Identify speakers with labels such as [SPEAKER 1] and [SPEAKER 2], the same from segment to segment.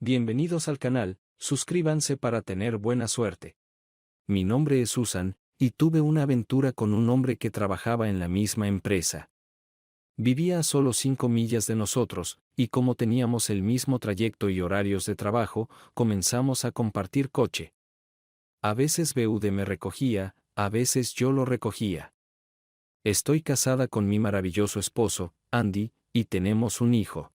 [SPEAKER 1] Bienvenidos al canal, suscríbanse para tener buena suerte. Mi nombre es Susan, y tuve una aventura con un hombre que trabajaba en la misma empresa. Vivía a solo 5 millas de nosotros, y como teníamos el mismo trayecto y horarios de trabajo, comenzamos a compartir coche. A veces BUD me recogía, a veces yo lo recogía. Estoy casada con mi maravilloso esposo, Andy, y tenemos un hijo.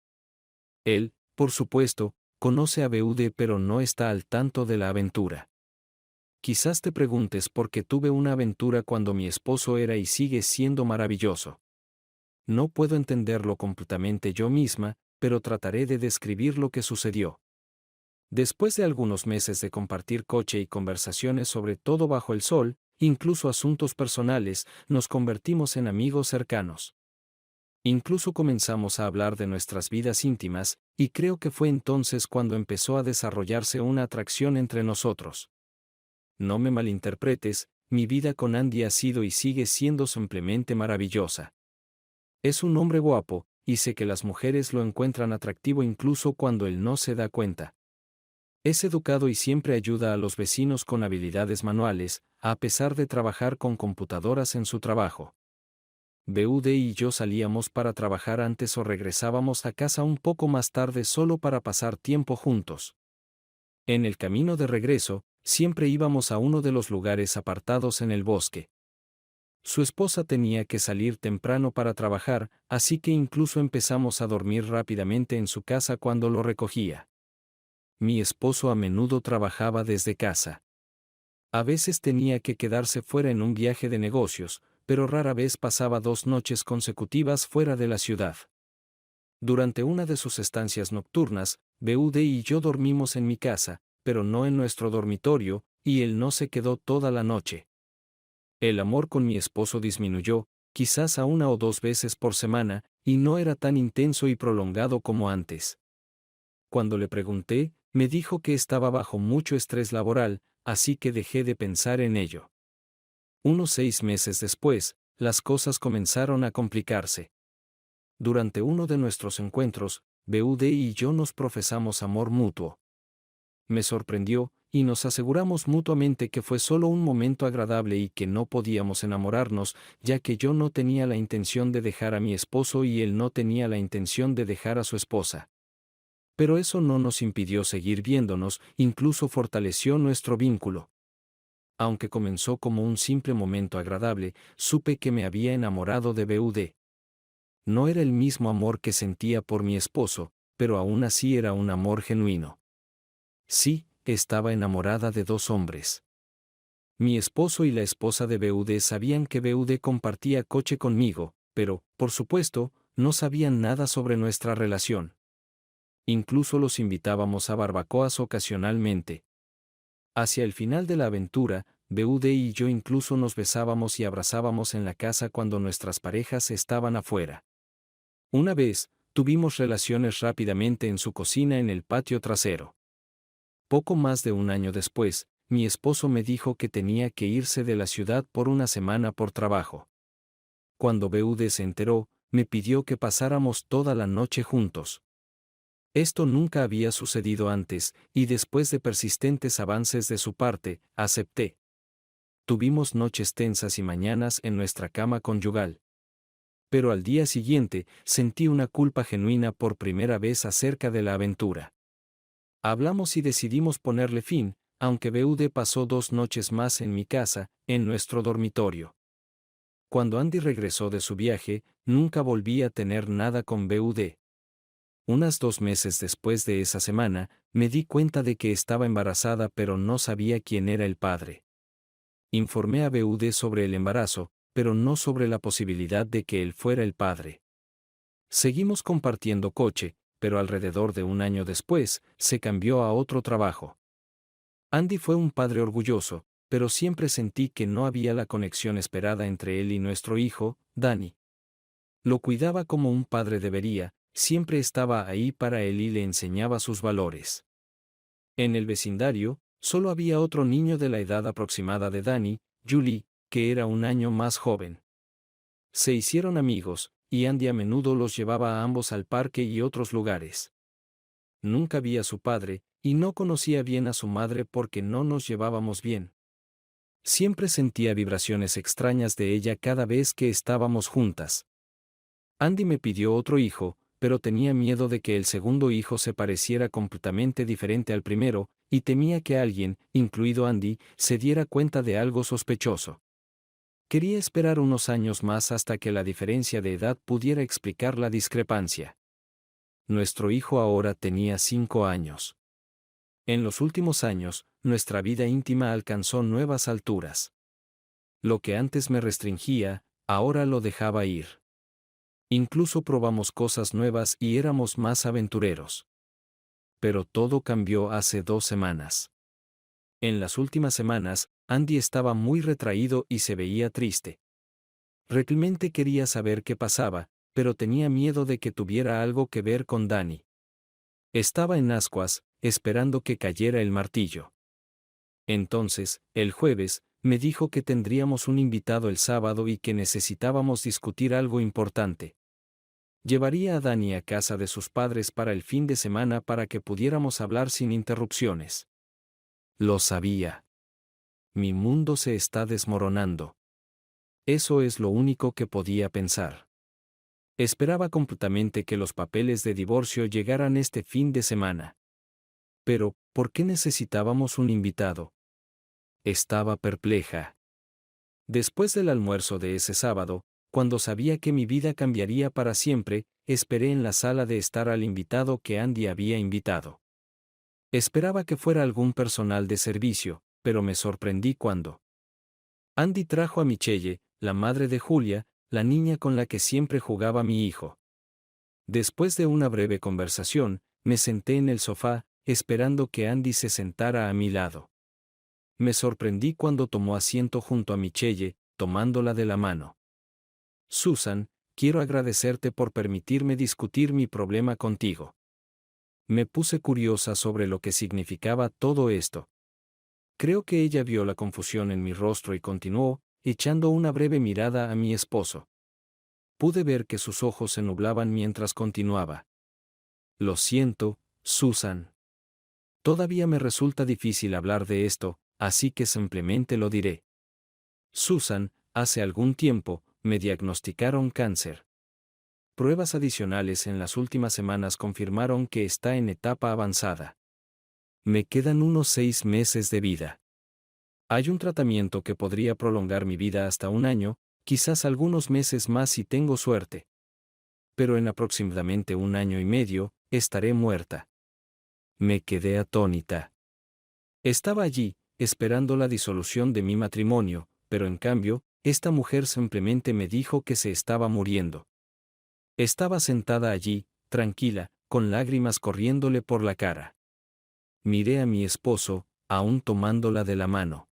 [SPEAKER 1] Él, por supuesto, conoce a BUD pero no está al tanto de la aventura. Quizás te preguntes por qué tuve una aventura cuando mi esposo era y sigue siendo maravilloso. No puedo entenderlo completamente yo misma, pero trataré de describir lo que sucedió. Después de algunos meses de compartir coche y conversaciones sobre todo bajo el sol, incluso asuntos personales, nos convertimos en amigos cercanos. Incluso comenzamos a hablar de nuestras vidas íntimas, y creo que fue entonces cuando empezó a desarrollarse una atracción entre nosotros. No me malinterpretes, mi vida con Andy ha sido y sigue siendo simplemente maravillosa. Es un hombre guapo, y sé que las mujeres lo encuentran atractivo incluso cuando él no se da cuenta. Es educado y siempre ayuda a los vecinos con habilidades manuales, a pesar de trabajar con computadoras en su trabajo. BUD y yo salíamos para trabajar antes o regresábamos a casa un poco más tarde solo para pasar tiempo juntos. En el camino de regreso, siempre íbamos a uno de los lugares apartados en el bosque. Su esposa tenía que salir temprano para trabajar, así que incluso empezamos a dormir rápidamente en su casa cuando lo recogía. Mi esposo a menudo trabajaba desde casa. A veces tenía que quedarse fuera en un viaje de negocios, pero rara vez pasaba 2 noches consecutivas fuera de la ciudad. Durante una de sus estancias nocturnas, BUD y yo dormimos en mi casa, pero no en nuestro dormitorio, y él no se quedó toda la noche. El amor con mi esposo disminuyó, quizás a 1 o 2 veces por semana, y no era tan intenso y prolongado como antes. Cuando le pregunté, me dijo que estaba bajo mucho estrés laboral, así que dejé de pensar en ello. Unos 6 meses después, las cosas comenzaron a complicarse. Durante uno de nuestros encuentros, BUD y yo nos profesamos amor mutuo. Me sorprendió, y nos aseguramos mutuamente que fue solo un momento agradable y que no podíamos enamorarnos, ya que yo no tenía la intención de dejar a mi esposo y él no tenía la intención de dejar a su esposa. Pero eso no nos impidió seguir viéndonos, incluso fortaleció nuestro vínculo. Aunque comenzó como un simple momento agradable, supe que me había enamorado de BUD. No era el mismo amor que sentía por mi esposo, pero aún así era un amor genuino. Sí, estaba enamorada de 2 hombres. Mi esposo y la esposa de BUD sabían que BUD compartía coche conmigo, pero, por supuesto, no sabían nada sobre nuestra relación. Incluso los invitábamos a barbacoas ocasionalmente. Hacia el final de la aventura, BUD y yo incluso nos besábamos y abrazábamos en la casa cuando nuestras parejas estaban afuera. Una vez, tuvimos relaciones rápidamente en su cocina en el patio trasero. Poco más de 1 año después, mi esposo me dijo que tenía que irse de la ciudad por 1 semana por trabajo. Cuando BUD se enteró, me pidió que pasáramos toda la noche juntos. Esto nunca había sucedido antes, y después de persistentes avances de su parte, acepté. Tuvimos noches tensas y mañanas en nuestra cama conyugal. Pero al día siguiente, sentí una culpa genuina por primera vez acerca de la aventura. Hablamos y decidimos ponerle fin, aunque BUD pasó 2 noches más en mi casa, en nuestro dormitorio. Cuando Andy regresó de su viaje, nunca volví a tener nada con BUD. Unos 2 meses después de esa semana, me di cuenta de que estaba embarazada pero no sabía quién era el padre. Informé a BUD sobre el embarazo, pero no sobre la posibilidad de que él fuera el padre. Seguimos compartiendo coche, pero alrededor de 1 año después, se cambió a otro trabajo. Andy fue un padre orgulloso, pero siempre sentí que no había la conexión esperada entre él y nuestro hijo, Danny. Lo cuidaba como un padre debería, siempre estaba ahí para él y le enseñaba sus valores. En el vecindario, solo había otro niño de la edad aproximada de Danny, Julie, que era 1 año más joven. Se hicieron amigos, y Andy a menudo los llevaba a ambos al parque y otros lugares. nunca vi a su padre, y no conocía bien a su madre porque no nos llevábamos bien. Siempre sentía vibraciones extrañas de ella cada vez que estábamos juntas. Andy me pidió otro hijo, pero tenía miedo de que el segundo hijo se pareciera completamente diferente al primero, y temía que alguien, incluido Andy, se diera cuenta de algo sospechoso. Quería esperar unos años más hasta que la diferencia de edad pudiera explicar la discrepancia. Nuestro hijo ahora tenía 5 años. En los últimos años, nuestra vida íntima alcanzó nuevas alturas. Lo que antes me restringía, ahora lo dejaba ir. Incluso probamos cosas nuevas y éramos más aventureros. Pero todo cambió hace 2 semanas. En las últimas semanas, Andy estaba muy retraído y se veía triste. Realmente quería saber qué pasaba, pero tenía miedo de que tuviera algo que ver con Danny. Estaba en ascuas, esperando que cayera el martillo. Entonces, el jueves, me dijo que tendríamos un invitado el sábado y que necesitábamos discutir algo importante. Llevaría a Danny a casa de sus padres para el fin de semana para que pudiéramos hablar sin interrupciones. Lo sabía. Mi mundo se está desmoronando. Eso es lo único que podía pensar. Esperaba completamente que los papeles de divorcio llegaran este fin de semana. Pero, ¿por qué necesitábamos un invitado? Estaba perpleja. Después del almuerzo de ese sábado, cuando sabía que mi vida cambiaría para siempre, esperé en la sala de estar al invitado que Andy había invitado. Esperaba que fuera algún personal de servicio, pero me sorprendí cuando Andy trajo a Michelle, la madre de Julia, la niña con la que siempre jugaba mi hijo. Después de una breve conversación, me senté en el sofá, esperando que Andy se sentara a mi lado. Me sorprendí cuando tomó asiento junto a Michelle, tomándola de la mano. Susan, quiero agradecerte por permitirme discutir mi problema contigo. Me puse curiosa sobre lo que significaba todo esto. Creo que ella vio la confusión en mi rostro y continuó, echando una breve mirada a mi esposo. Pude ver que sus ojos se nublaban mientras continuaba. Lo siento, Susan. Todavía me resulta difícil hablar de esto, así que simplemente lo diré. Susan, hace algún tiempo, me diagnosticaron cáncer. Pruebas adicionales en las últimas semanas confirmaron que está en etapa avanzada. Me quedan unos 6 meses de vida. Hay un tratamiento que podría prolongar mi vida hasta un año, quizás algunos meses más si tengo suerte. Pero en aproximadamente 1 año y medio, estaré muerta. Me quedé atónita. Estaba allí, esperando la disolución de mi matrimonio, pero en cambio, esta mujer simplemente me dijo que se estaba muriendo. Estaba sentada allí, tranquila, con lágrimas corriéndole por la cara. Miré a mi esposo, aún tomándola de la mano.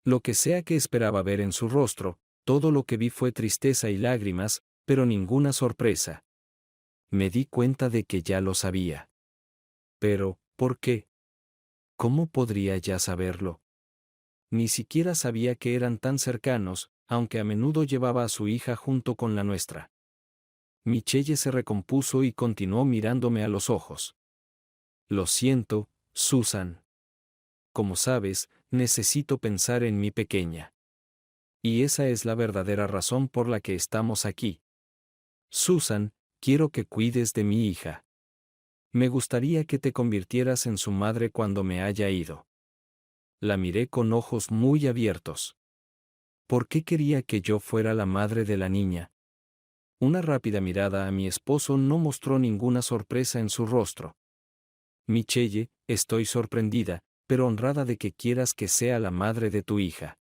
[SPEAKER 1] Lo que sea que esperaba ver en su rostro, todo lo que vi fue tristeza y lágrimas, pero ninguna sorpresa. Me di cuenta de que ya lo sabía. Pero, ¿por qué? ¿Cómo podría ya saberlo? Ni siquiera sabía que eran tan cercanos, aunque a menudo llevaba a su hija junto con la nuestra. Michelle se recompuso y continuó mirándome a los ojos. Lo siento, Susan. Como sabes, necesito pensar en mi pequeña. Y esa es la verdadera razón por la que estamos aquí. Susan, quiero que cuides de mi hija. Me gustaría que te convirtieras en su madre cuando me haya ido. La miré con ojos muy abiertos. ¿Por qué quería que yo fuera la madre de la niña? Una rápida mirada a mi esposo no mostró ninguna sorpresa en su rostro. Michelle, estoy sorprendida, pero honrada de que quieras que sea la madre de tu hija.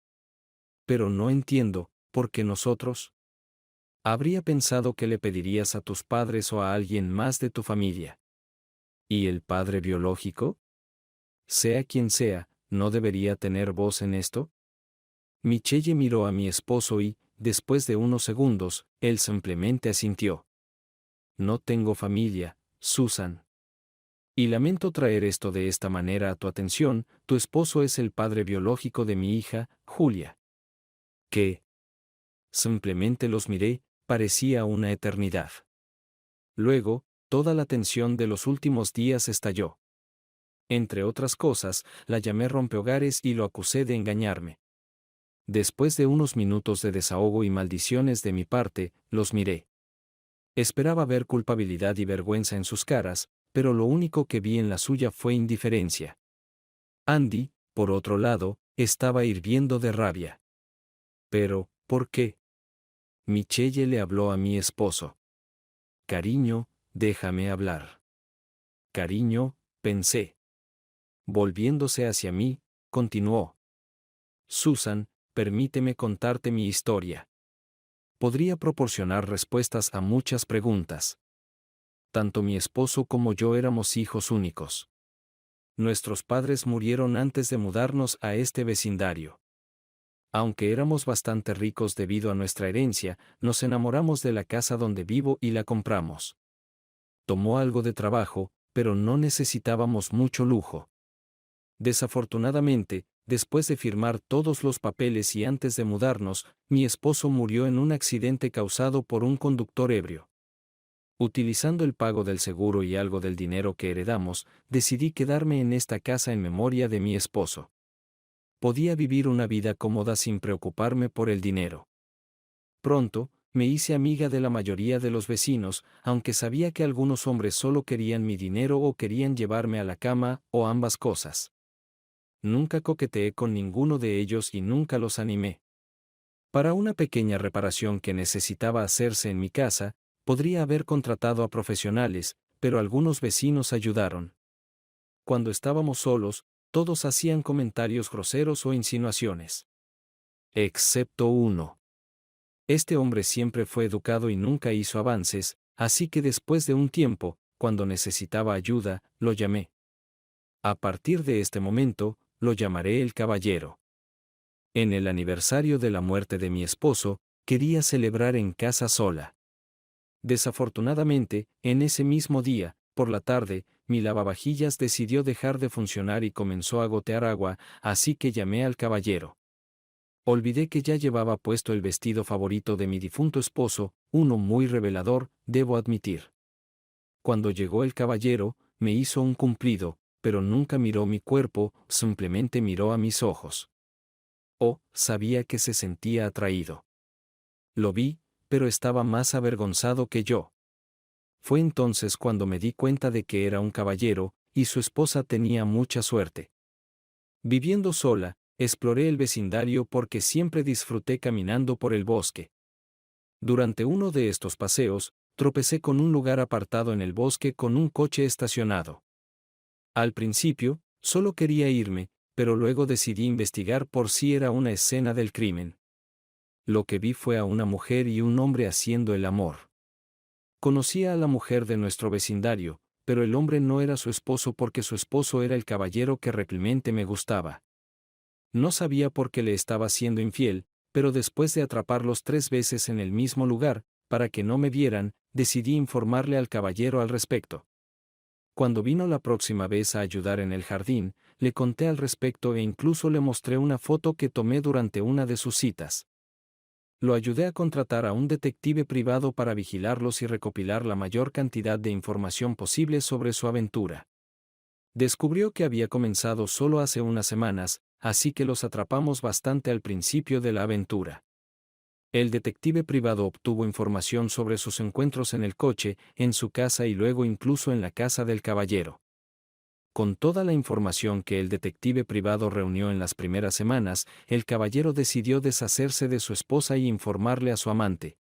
[SPEAKER 1] Pero no entiendo, ¿por qué nosotros? Habría pensado que le pedirías a tus padres o a alguien más de tu familia. ¿Y el padre biológico? Sea quien sea, ¿no debería tener voz en esto? Michelle miró a mi esposo y, después de unos segundos, él simplemente asintió. No tengo familia, Susan. Y lamento traer esto de esta manera a tu atención, tu esposo es el padre biológico de mi hija, Julia. ¿Qué? Simplemente los miré, parecía una eternidad. Luego, Toda la tensión de los últimos días estalló. Entre otras cosas, la llamé rompehogares y lo acusé de engañarme. Después de unos minutos de desahogo y maldiciones de mi parte, los miré. Esperaba ver culpabilidad y vergüenza en sus caras, pero lo único que vi en la suya fue indiferencia. Andy, por otro lado, estaba hirviendo de rabia. Pero, ¿por qué? Michelle le habló a mi esposo. Cariño, déjame hablar. Cariño, pensé. Volviéndose hacia mí, continuó. Susan, permíteme contarte mi historia. Podría proporcionar respuestas a muchas preguntas. Tanto mi esposo como yo éramos hijos únicos. Nuestros padres murieron antes de mudarnos a este vecindario. Aunque éramos bastante ricos debido a nuestra herencia, nos enamoramos de la casa donde vivo y la compramos. Tomó algo de trabajo, pero no necesitábamos mucho lujo. Desafortunadamente, después de firmar todos los papeles y antes de mudarnos, mi esposo murió en un accidente causado por un conductor ebrio. Utilizando el pago del seguro y algo del dinero que heredamos, decidí quedarme en esta casa en memoria de mi esposo. Podía vivir una vida cómoda sin preocuparme por el dinero. Pronto, me hice amiga de la mayoría de los vecinos, aunque sabía que algunos hombres solo querían mi dinero o querían llevarme a la cama, o ambas cosas. Nunca coqueteé con ninguno de ellos y nunca los animé. Para una pequeña reparación que necesitaba hacerse en mi casa, podría haber contratado a profesionales, pero algunos vecinos ayudaron. Cuando estábamos solos, todos hacían comentarios groseros o insinuaciones. Excepto uno. Este hombre siempre fue educado y nunca hizo avances, así que después de un tiempo, cuando necesitaba ayuda, lo llamé. A partir de este momento, lo llamaré el caballero. En el aniversario de la muerte de mi esposo, quería celebrar en casa sola. Desafortunadamente, en ese mismo día, por la tarde, mi lavavajillas decidió dejar de funcionar y comenzó a gotear agua, así que llamé al caballero. Olvidé que ya llevaba puesto el vestido favorito de mi difunto esposo, uno muy revelador, debo admitir. Cuando llegó el caballero, me hizo un cumplido, pero nunca miró mi cuerpo, simplemente miró a mis ojos. Oh, sabía que se sentía atraído. Lo vi, pero estaba más avergonzado que yo. Fue entonces cuando me di cuenta de que era un caballero, y su esposa tenía mucha suerte. Viviendo sola, exploré el vecindario porque siempre disfruté caminando por el bosque. Durante uno de estos paseos, tropecé con un lugar apartado en el bosque con un coche estacionado. Al principio, solo quería irme, pero luego decidí investigar por si era una escena del crimen. Lo que vi fue a una mujer y un hombre haciendo el amor. Conocía a la mujer de nuestro vecindario, pero el hombre no era su esposo porque su esposo era el caballero que realmente me gustaba. No sabía por qué le estaba siendo infiel, pero después de atraparlos 3 veces en el mismo lugar, para que no me vieran, decidí informarle al caballero al respecto. Cuando vino la próxima vez a ayudar en el jardín, le conté al respecto e incluso le mostré una foto que tomé durante una de sus citas. Lo ayudé a contratar a un detective privado para vigilarlos y recopilar la mayor cantidad de información posible sobre su aventura. Descubrió que había comenzado solo hace unas semanas, así que los atrapamos bastante al principio de la aventura. El detective privado obtuvo información sobre sus encuentros en el coche, en su casa y luego incluso en la casa del caballero. Con toda la información que el detective privado reunió en las primeras semanas, el caballero decidió deshacerse de su esposa y informarle a su amante.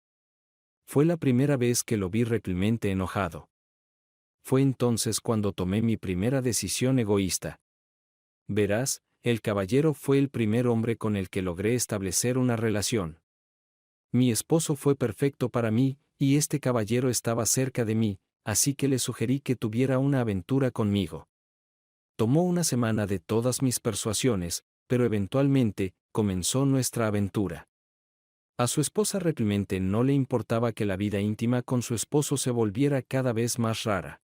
[SPEAKER 1] Fue la primera vez que lo vi realmente enojado. Fue entonces cuando tomé mi primera decisión egoísta. Verás, el caballero fue el primer hombre con el que logré establecer una relación. Mi esposo fue perfecto para mí, y este caballero estaba cerca de mí, así que le sugerí que tuviera una aventura conmigo. Tomó una semana de todas mis persuasiones, pero eventualmente, comenzó nuestra aventura. A su esposa realmente no le importaba que la vida íntima con su esposo se volviera cada vez más rara.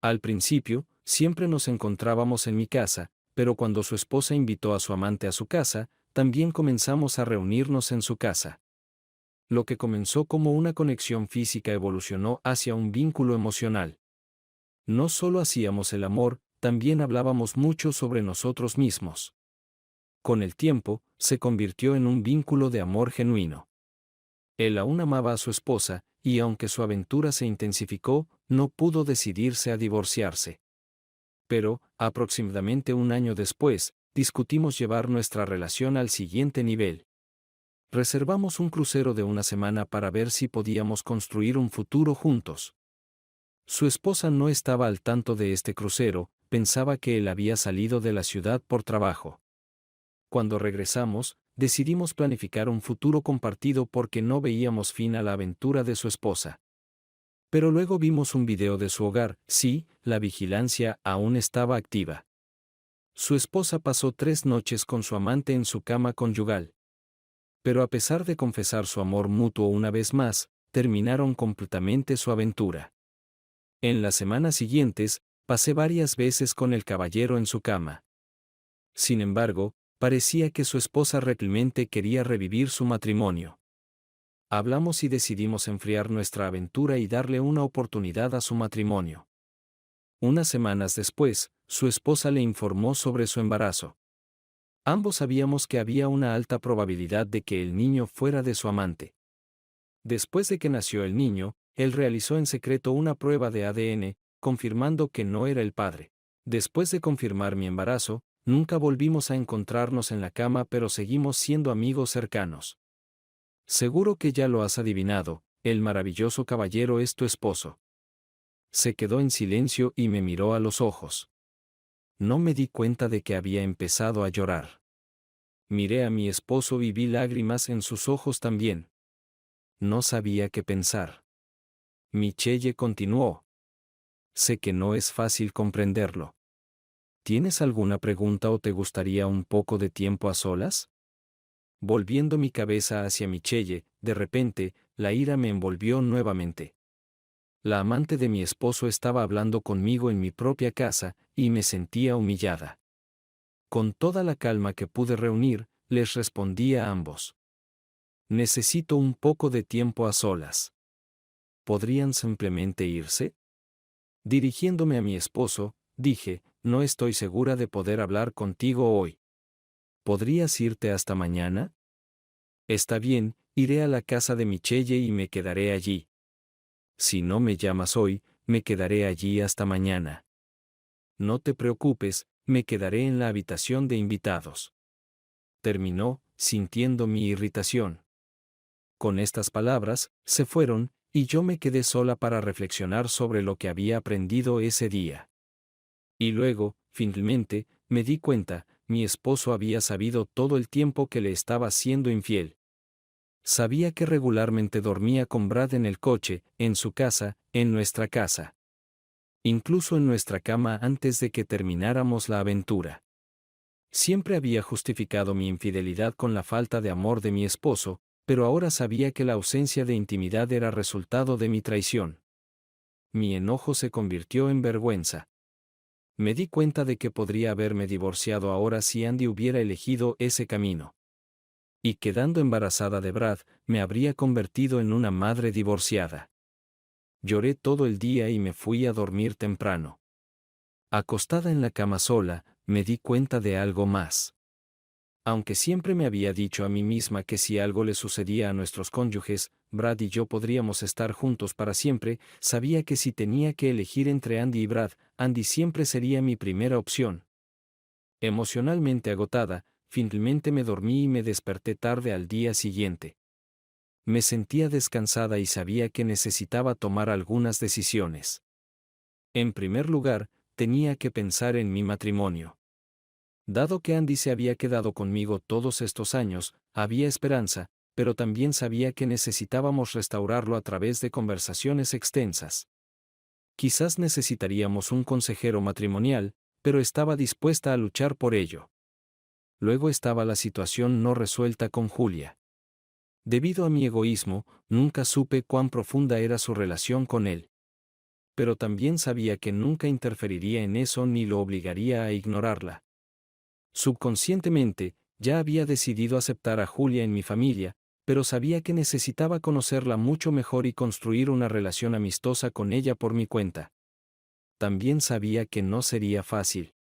[SPEAKER 1] Al principio, siempre nos encontrábamos en mi casa, pero cuando su esposa invitó a su amante a su casa, también comenzamos a reunirnos en su casa. Lo que comenzó como una conexión física evolucionó hacia un vínculo emocional. No solo hacíamos el amor, también hablábamos mucho sobre nosotros mismos. Con el tiempo, se convirtió en un vínculo de amor genuino. Él aún amaba a su esposa, y aunque su aventura se intensificó, no pudo decidirse a divorciarse. Pero, aproximadamente un año después, discutimos llevar nuestra relación al siguiente nivel. Reservamos un crucero de una semana para ver si podíamos construir un futuro juntos. Su esposa no estaba al tanto de este crucero, pensaba que él había salido de la ciudad por trabajo. Cuando regresamos, decidimos planificar un futuro compartido porque no veíamos fin a la aventura de su esposa. Pero luego vimos un video de su hogar, sí, la vigilancia aún estaba activa. Su esposa pasó 3 noches con su amante en su cama conyugal. Pero a pesar de confesar su amor mutuo una vez más, terminaron completamente su aventura. En las semanas siguientes, pasé varias veces con el caballero en su cama. Sin embargo, parecía que su esposa realmente quería revivir su matrimonio. Hablamos y decidimos enfriar nuestra aventura y darle una oportunidad a su matrimonio. Unas semanas después, su esposa le informó sobre su embarazo. Ambos sabíamos que había una alta probabilidad de que el niño fuera de su amante. Después de que nació el niño, él realizó en secreto una prueba de ADN, confirmando que no era el padre. Después de confirmar mi embarazo, nunca volvimos a encontrarnos en la cama, pero seguimos siendo amigos cercanos. Seguro que ya lo has adivinado, el maravilloso caballero es tu esposo. Se quedó en silencio y me miró a los ojos. No me di cuenta de que había empezado a llorar. Miré a mi esposo y vi lágrimas en sus ojos también. No sabía qué pensar. Michelle continuó. Sé que no es fácil comprenderlo. ¿Tienes alguna pregunta o te gustaría un poco de tiempo a solas? Volviendo mi cabeza hacia Michelle, de repente, la ira me envolvió nuevamente. La amante de mi esposo estaba hablando conmigo en mi propia casa, y me sentía humillada. Con toda la calma que pude reunir, les respondí a ambos. Necesito un poco de tiempo a solas. ¿Podrían simplemente irse? Dirigiéndome a mi esposo, dije, no estoy segura de poder hablar contigo hoy. ¿Podrías irte hasta mañana? Está bien, iré a la casa de Michelle y me quedaré allí. Si no me llamas hoy, me quedaré allí hasta mañana. No te preocupes, me quedaré en la habitación de invitados. Terminó, sintiendo mi irritación. Con estas palabras, se fueron, y yo me quedé sola para reflexionar sobre lo que había aprendido ese día. Y luego, finalmente, me di cuenta, mi esposo había sabido todo el tiempo que le estaba siendo infiel. Sabía que regularmente dormía con Brad en el coche, en su casa, en nuestra casa. Incluso en nuestra cama antes de que termináramos la aventura. Siempre había justificado mi infidelidad con la falta de amor de mi esposo, pero ahora sabía que la ausencia de intimidad era resultado de mi traición. Mi enojo se convirtió en vergüenza. Me di cuenta de que podría haberme divorciado ahora si Andy hubiera elegido ese camino. Y quedando embarazada de Brad, me habría convertido en una madre divorciada. Lloré todo el día y me fui a dormir temprano. Acostada en la cama sola, me di cuenta de algo más. Aunque siempre me había dicho a mí misma que si algo le sucedía a nuestros cónyuges, Brad y yo podríamos estar juntos para siempre, sabía que si tenía que elegir entre Andy y Brad, Andy siempre sería mi primera opción. Emocionalmente agotada, finalmente me dormí y me desperté tarde al día siguiente. Me sentía descansada y sabía que necesitaba tomar algunas decisiones. En primer lugar, tenía que pensar en mi matrimonio. Dado que Andy se había quedado conmigo todos estos años, había esperanza, pero también sabía que necesitábamos restaurarlo a través de conversaciones extensas. Quizás necesitaríamos un consejero matrimonial, pero estaba dispuesta a luchar por ello. Luego estaba la situación no resuelta con Julia. Debido a mi egoísmo, nunca supe cuán profunda era su relación con él. Pero también sabía que nunca interferiría en eso ni lo obligaría a ignorarla. Subconscientemente, ya había decidido aceptar a Julia en mi familia, pero sabía que necesitaba conocerla mucho mejor y construir una relación amistosa con ella por mi cuenta. También sabía que no sería fácil.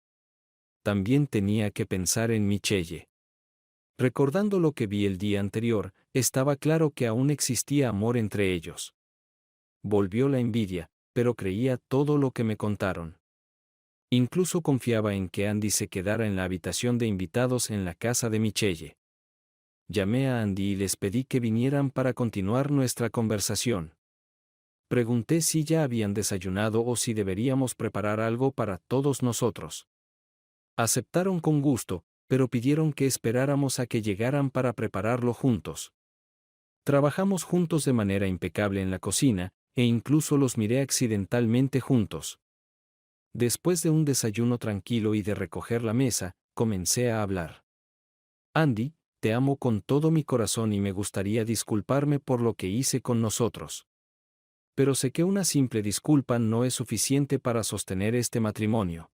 [SPEAKER 1] También tenía que pensar en Michelle. Recordando lo que vi el día anterior, estaba claro que aún existía amor entre ellos. Volvió la envidia, pero creía todo lo que me contaron. Incluso confiaba en que Andy se quedara en la habitación de invitados en la casa de Michelle. Llamé a Andy y les pedí que vinieran para continuar nuestra conversación. Pregunté si ya habían desayunado o si deberíamos preparar algo para todos nosotros. Aceptaron con gusto, pero pidieron que esperáramos a que llegaran para prepararlo juntos. Trabajamos juntos de manera impecable en la cocina, e incluso los miré accidentalmente juntos. Después de un desayuno tranquilo y de recoger la mesa, comencé a hablar. Andy, te amo con todo mi corazón y me gustaría disculparme por lo que hice con nosotros. Pero sé que una simple disculpa no es suficiente para sostener este matrimonio.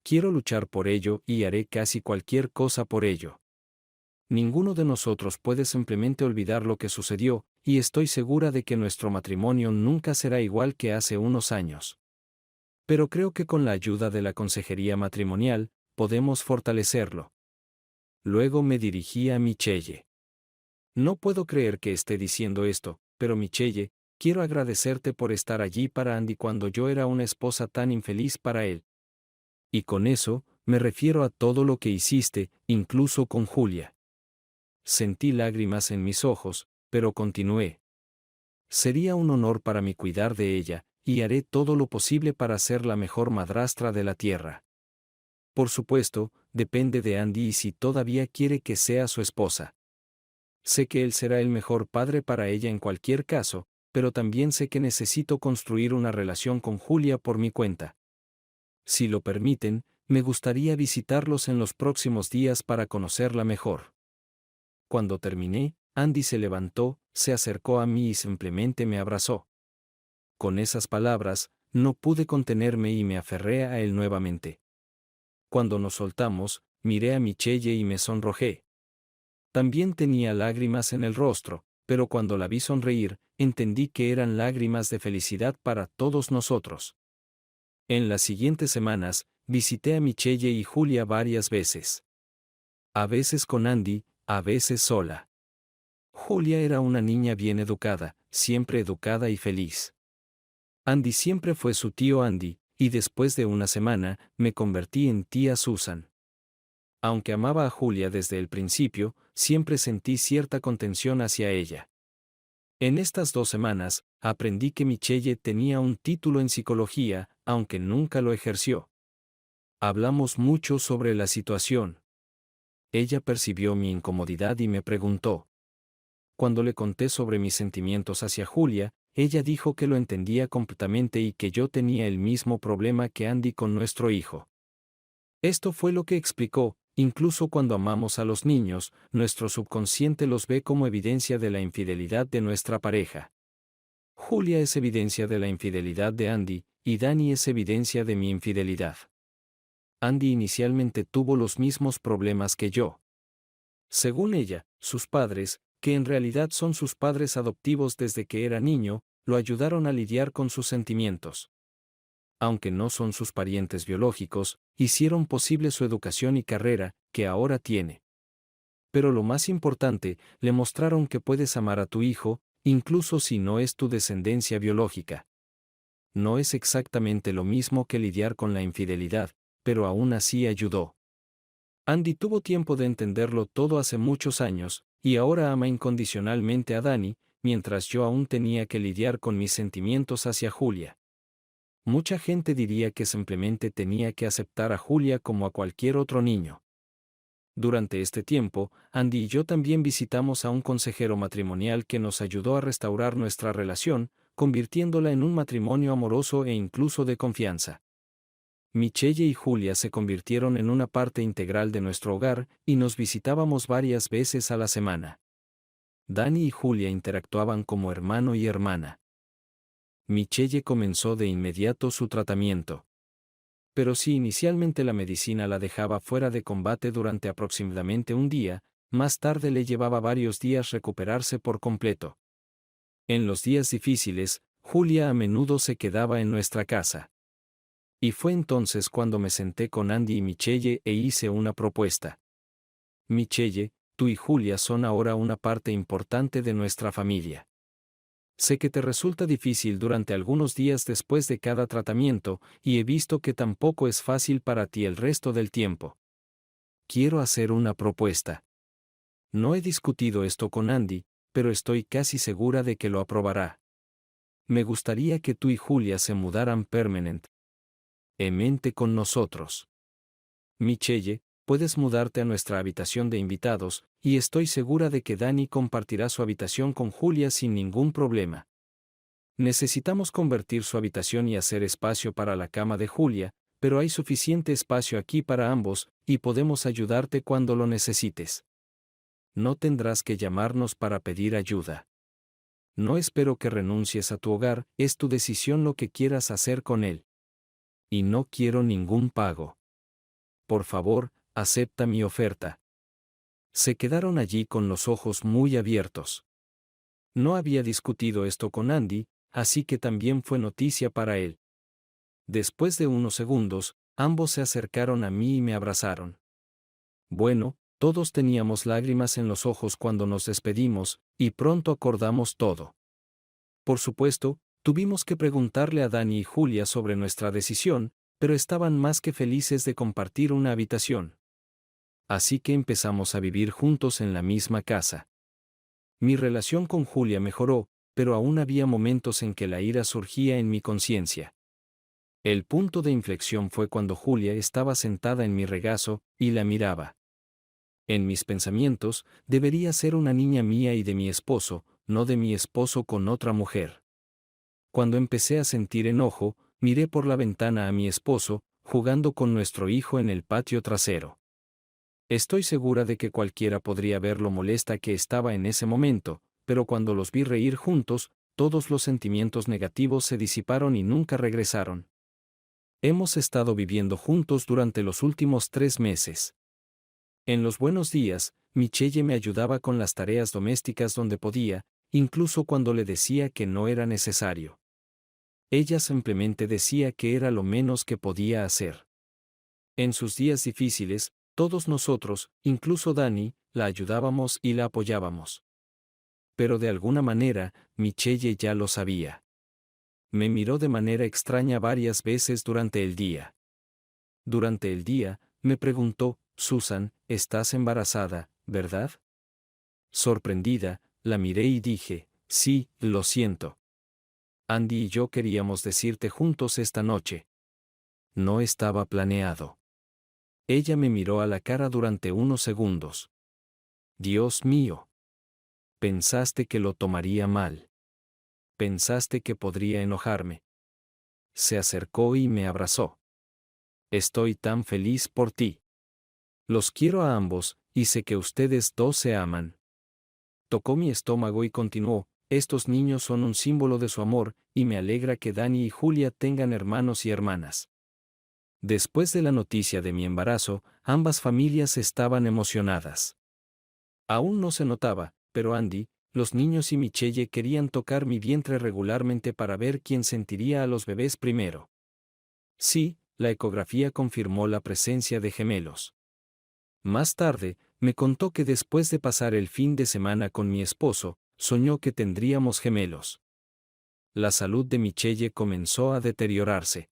[SPEAKER 1] Quiero luchar por ello y haré casi cualquier cosa por ello. Ninguno de nosotros puede simplemente olvidar lo que sucedió, y estoy segura de que nuestro matrimonio nunca será igual que hace unos años. Pero creo que con la ayuda de la consejería matrimonial, podemos fortalecerlo. Luego me dirigí a Michelle. No puedo creer que esté diciendo esto, pero Michelle, quiero agradecerte por estar allí para Andy cuando yo era una esposa tan infeliz para él. Y con eso, me refiero a todo lo que hiciste, incluso con Julia. Sentí lágrimas en mis ojos, pero continué. Sería un honor para mí cuidar de ella, y haré todo lo posible para ser la mejor madrastra de la tierra. Por supuesto, depende de Andy y si todavía quiere que sea su esposa. Sé que él será el mejor padre para ella en cualquier caso, pero también sé que necesito construir una relación con Julia por mi cuenta. Si lo permiten, me gustaría visitarlos en los próximos días para conocerla mejor. Cuando terminé, Andy se levantó, se acercó a mí y simplemente me abrazó. Con esas palabras, no pude contenerme y me aferré a él nuevamente. Cuando nos soltamos, miré a Michelle y me sonrojé. También tenía lágrimas en el rostro, pero cuando la vi sonreír, entendí que eran lágrimas de felicidad para todos nosotros. En las siguientes semanas, visité a Michelle y Julia varias veces. A veces con Andy, a veces sola. Julia era una niña bien educada, siempre educada y feliz. Andy siempre fue su tío Andy, y después de una semana, me convertí en tía Susan. Aunque amaba a Julia desde el principio, siempre sentí cierta contención hacia ella. En estas 2 semanas, aprendí que Michelle tenía un título en psicología, aunque nunca lo ejerció. Hablamos mucho sobre la situación. Ella percibió mi incomodidad y me preguntó. Cuando le conté sobre mis sentimientos hacia Julia, ella dijo que lo entendía completamente y que yo tenía el mismo problema que Andy con nuestro hijo. Esto fue lo que explicó. Incluso cuando amamos a los niños, nuestro subconsciente los ve como evidencia de la infidelidad de nuestra pareja. Julia es evidencia de la infidelidad de Andy, y Danny es evidencia de mi infidelidad. Andy inicialmente tuvo los mismos problemas que yo. Según ella, sus padres, que en realidad son sus padres adoptivos desde que era niño, lo ayudaron a lidiar con sus sentimientos. Aunque no son sus parientes biológicos, hicieron posible su educación y carrera, que ahora tiene. Pero lo más importante, le mostraron que puedes amar a tu hijo, incluso si no es tu descendencia biológica. No es exactamente lo mismo que lidiar con la infidelidad, pero aún así ayudó. Andy tuvo tiempo de entenderlo todo hace muchos años, y ahora ama incondicionalmente a Danny, mientras yo aún tenía que lidiar con mis sentimientos hacia Julia. Mucha gente diría que simplemente tenía que aceptar a Julia como a cualquier otro niño. Durante este tiempo, Andy y yo también visitamos a un consejero matrimonial que nos ayudó a restaurar nuestra relación, convirtiéndola en un matrimonio amoroso e incluso de confianza. Michelle y Julia se convirtieron en una parte integral de nuestro hogar, y nos visitábamos varias veces a la semana. Danny y Julia interactuaban como hermano y hermana. Michelle comenzó de inmediato su tratamiento. Pero si inicialmente la medicina la dejaba fuera de combate durante aproximadamente un día, más tarde le llevaba varios días recuperarse por completo. En los días difíciles, Julia a menudo se quedaba en nuestra casa. Y fue entonces cuando me senté con Andy y Michelle e hice una propuesta. Michelle, tú y Julia son ahora una parte importante de nuestra familia. Sé que te resulta difícil durante algunos días después de cada tratamiento, y he visto que tampoco es fácil para ti el resto del tiempo. Quiero hacer una propuesta. No he discutido esto con Andy, pero estoy casi segura de que lo aprobará. Me gustaría que tú y Julia se mudaran permanentemente con nosotros. Michelle, puedes mudarte a nuestra habitación de invitados, y estoy segura de que Danny compartirá su habitación con Julia sin ningún problema. Necesitamos convertir su habitación y hacer espacio para la cama de Julia, pero hay suficiente espacio aquí para ambos, y podemos ayudarte cuando lo necesites. No tendrás que llamarnos para pedir ayuda. No espero que renuncies a tu hogar, es tu decisión lo que quieras hacer con él. Y no quiero ningún pago. Por favor, acepta mi oferta. Se quedaron allí con los ojos muy abiertos. No había discutido esto con Andy, así que también fue noticia para él. Después de unos segundos, ambos se acercaron a mí y me abrazaron. Bueno, todos teníamos lágrimas en los ojos cuando nos despedimos, y pronto acordamos todo. Por supuesto, tuvimos que preguntarle a Danny y Julia sobre nuestra decisión, pero estaban más que felices de compartir una habitación. Así que empezamos a vivir juntos en la misma casa. Mi relación con Julia mejoró, pero aún había momentos en que la ira surgía en mi conciencia. El punto de inflexión fue cuando Julia estaba sentada en mi regazo, y la miraba. En mis pensamientos, debería ser una niña mía y de mi esposo, no de mi esposo con otra mujer. Cuando empecé a sentir enojo, miré por la ventana a mi esposo, jugando con nuestro hijo en el patio trasero. Estoy segura de que cualquiera podría ver lo molesta que estaba en ese momento, pero cuando los vi reír juntos, todos los sentimientos negativos se disiparon y nunca regresaron. Hemos estado viviendo juntos durante los últimos 3 meses. En los buenos días, Michelle me ayudaba con las tareas domésticas donde podía, incluso cuando le decía que no era necesario. Ella simplemente decía que era lo menos que podía hacer. En sus días difíciles, todos nosotros, incluso Danny, la ayudábamos y la apoyábamos. Pero de alguna manera, Michelle ya lo sabía. Me miró de manera extraña varias veces durante el día. Durante el día, me preguntó, Susan, estás embarazada, ¿verdad? Sorprendida, la miré y dije, sí, lo siento. Andy y yo queríamos decirte juntos esta noche. No estaba planeado. Ella me miró a la cara durante unos segundos. Dios mío. Pensaste que lo tomaría mal. Pensaste que podría enojarme. Se acercó y me abrazó. Estoy tan feliz por ti. Los quiero a ambos, y sé que ustedes dos se aman. Tocó mi estómago y continuó, estos niños son un símbolo de su amor, y me alegra que Danny y Julia tengan hermanos y hermanas. Después de la noticia de mi embarazo, ambas familias estaban emocionadas. Aún no se notaba, pero Andy, los niños y Michelle querían tocar mi vientre regularmente para ver quién sentiría a los bebés primero. Sí, la ecografía confirmó la presencia de gemelos. Más tarde, me contó que después de pasar el fin de semana con mi esposo, soñó que tendríamos gemelos. La salud de Michelle comenzó a deteriorarse.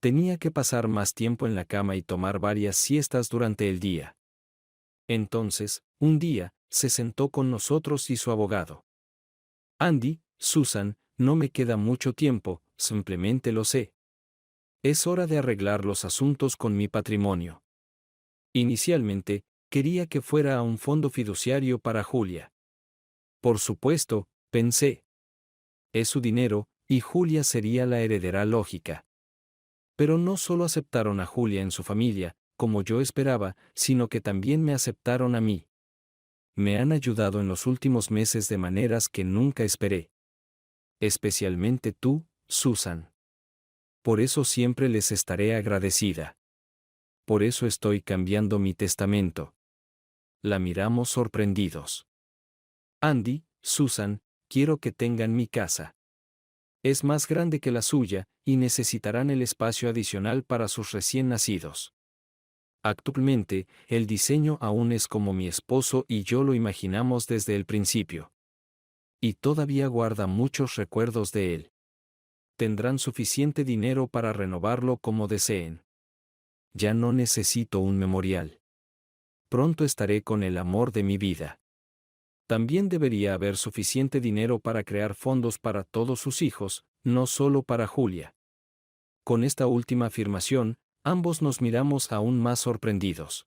[SPEAKER 1] Tenía que pasar más tiempo en la cama y tomar varias siestas durante el día. Entonces, un día, se sentó con nosotros y su abogado. Andy, Susan, no me queda mucho tiempo, simplemente lo sé. Es hora de arreglar los asuntos con mi patrimonio. Inicialmente, quería que fuera a un fondo fiduciario para Julia. Por supuesto, pensé. Es su dinero, y Julia sería la heredera lógica. Pero no solo aceptaron a Julia en su familia, como yo esperaba, sino que también me aceptaron a mí. Me han ayudado en los últimos meses de maneras que nunca esperé. Especialmente tú, Susan. Por eso siempre les estaré agradecida. Por eso estoy cambiando mi testamento. La miramos sorprendidos. Andy, Susan, quiero que tengan mi casa. Es más grande que la suya, y necesitarán el espacio adicional para sus recién nacidos. Actualmente, el diseño aún es como mi esposo y yo lo imaginamos desde el principio. Y todavía guarda muchos recuerdos de él. Tendrán suficiente dinero para renovarlo como deseen. Ya no necesito un memorial. Pronto estaré con el amor de mi vida. También debería haber suficiente dinero para crear fondos para todos sus hijos, no solo para Julia. Con esta última afirmación, ambos nos miramos aún más sorprendidos.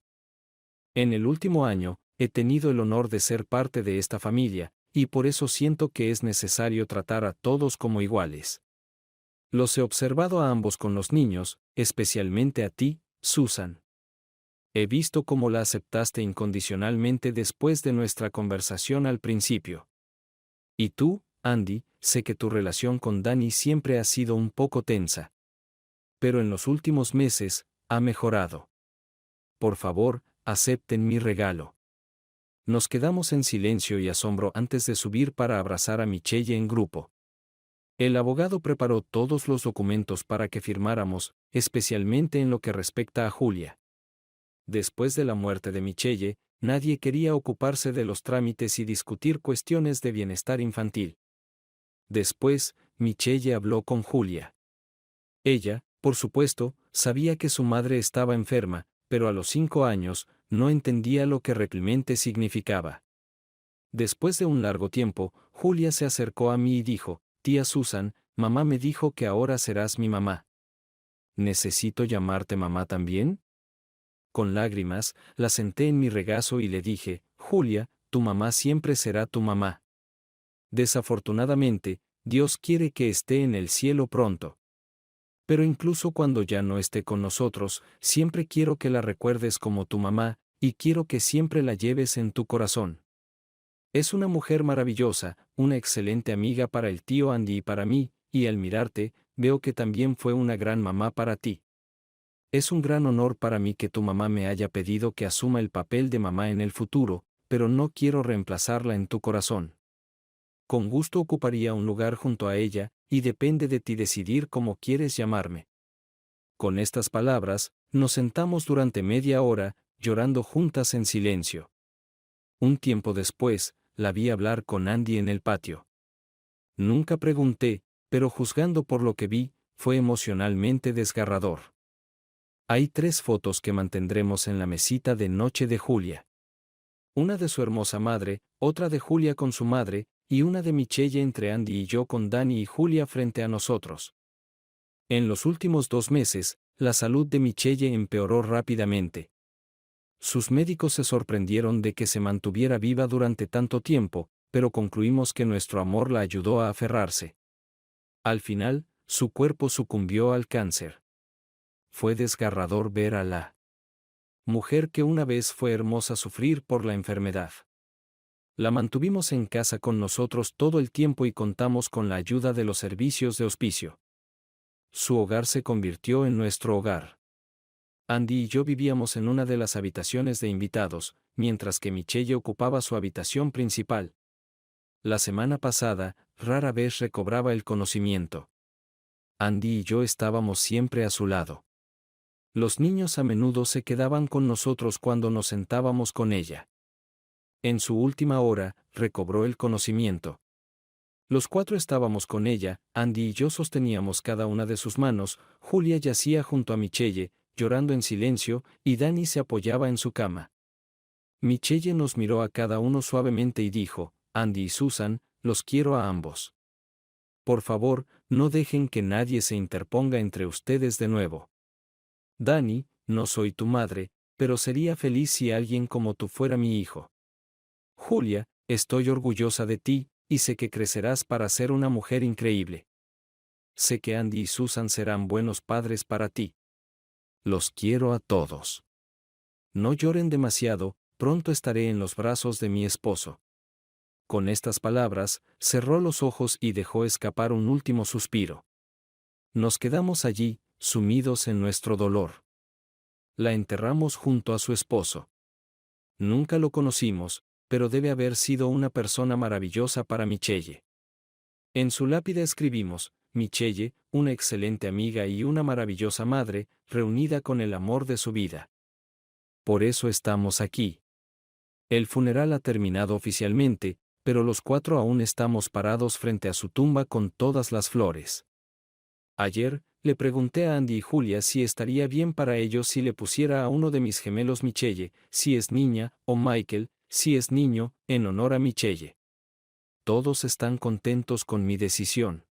[SPEAKER 1] En el último año, he tenido el honor de ser parte de esta familia, y por eso siento que es necesario tratar a todos como iguales. Los he observado a ambos con los niños, especialmente a ti, Susan. He visto cómo la aceptaste incondicionalmente después de nuestra conversación al principio. Y tú, Andy, sé que tu relación con Danny siempre ha sido un poco tensa. Pero en los últimos meses, ha mejorado. Por favor, acepten mi regalo. Nos quedamos en silencio y asombro antes de subir para abrazar a Michelle en grupo. El abogado preparó todos los documentos para que firmáramos, especialmente en lo que respecta a Julia. Después de la muerte de Michelle, nadie quería ocuparse de los trámites y discutir cuestiones de bienestar infantil. Después, Michelle habló con Julia. Ella, por supuesto, sabía que su madre estaba enferma, pero a los 5 años, no entendía lo que realmente significaba. Después de un largo tiempo, Julia se acercó a mí y dijo, «Tía Susan, mamá me dijo que ahora serás mi mamá». «¿Necesito llamarte mamá también?». Con lágrimas, la senté en mi regazo y le dije, «Julia, tu mamá siempre será tu mamá. Desafortunadamente, Dios quiere que esté en el cielo pronto. Pero incluso cuando ya no esté con nosotros, siempre quiero que la recuerdes como tu mamá, y quiero que siempre la lleves en tu corazón. Es una mujer maravillosa, una excelente amiga para el tío Andy y para mí, y al mirarte, veo que también fue una gran mamá para ti. Es un gran honor para mí que tu mamá me haya pedido que asuma el papel de mamá en el futuro, pero no quiero reemplazarla en tu corazón. Con gusto ocuparía un lugar junto a ella, y depende de ti decidir cómo quieres llamarme». Con estas palabras, nos sentamos durante media hora, llorando juntas en silencio. Un tiempo después, la vi hablar con Andy en el patio. Nunca pregunté, pero juzgando por lo que vi, fue emocionalmente desgarrador. Hay 3 fotos que mantendremos en la mesita de noche de Julia. Una de su hermosa madre, otra de Julia con su madre, y una de Michelle entre Andy y yo con Danny y Julia frente a nosotros. En los últimos 2 meses, la salud de Michelle empeoró rápidamente. Sus médicos se sorprendieron de que se mantuviera viva durante tanto tiempo, pero concluimos que nuestro amor la ayudó a aferrarse. Al final, su cuerpo sucumbió al cáncer. Fue desgarrador ver a la mujer que una vez fue hermosa sufrir por la enfermedad. La mantuvimos en casa con nosotros todo el tiempo y contamos con la ayuda de los servicios de hospicio. Su hogar se convirtió en nuestro hogar. Andy y yo vivíamos en una de las habitaciones de invitados, mientras que Michelle ocupaba su habitación principal. La semana pasada, rara vez recobraba el conocimiento. Andy y yo estábamos siempre a su lado. Los niños a menudo se quedaban con nosotros cuando nos sentábamos con ella. En su última hora, recobró el conocimiento. Los 4 estábamos con ella, Andy y yo sosteníamos cada una de sus manos, Julia yacía junto a Michelle, llorando en silencio, y Danny se apoyaba en su cama. Michelle nos miró a cada uno suavemente y dijo, «Andy y Susan, los quiero a ambos. Por favor, no dejen que nadie se interponga entre ustedes de nuevo. Danny, no soy tu madre, pero sería feliz si alguien como tú fuera mi hijo. Julia, estoy orgullosa de ti, y sé que crecerás para ser una mujer increíble. Sé que Andy y Susan serán buenos padres para ti. Los quiero a todos. No lloren demasiado, pronto estaré en los brazos de mi esposo». Con estas palabras, cerró los ojos y dejó escapar un último suspiro. Nos quedamos allí, sumidos en nuestro dolor. La enterramos junto a su esposo. Nunca lo conocimos, pero debe haber sido una persona maravillosa para Michelle. En su lápida escribimos, Michelle, una excelente amiga y una maravillosa madre, reunida con el amor de su vida. Por eso estamos aquí. El funeral ha terminado oficialmente, pero los cuatro aún estamos parados frente a su tumba con todas las flores. Ayer, le pregunté a Andy y Julia si estaría bien para ellos si le pusiera a uno de mis gemelos Michelle, si es niña, o Michael, si es niño, en honor a Michelle. Todos están contentos con mi decisión.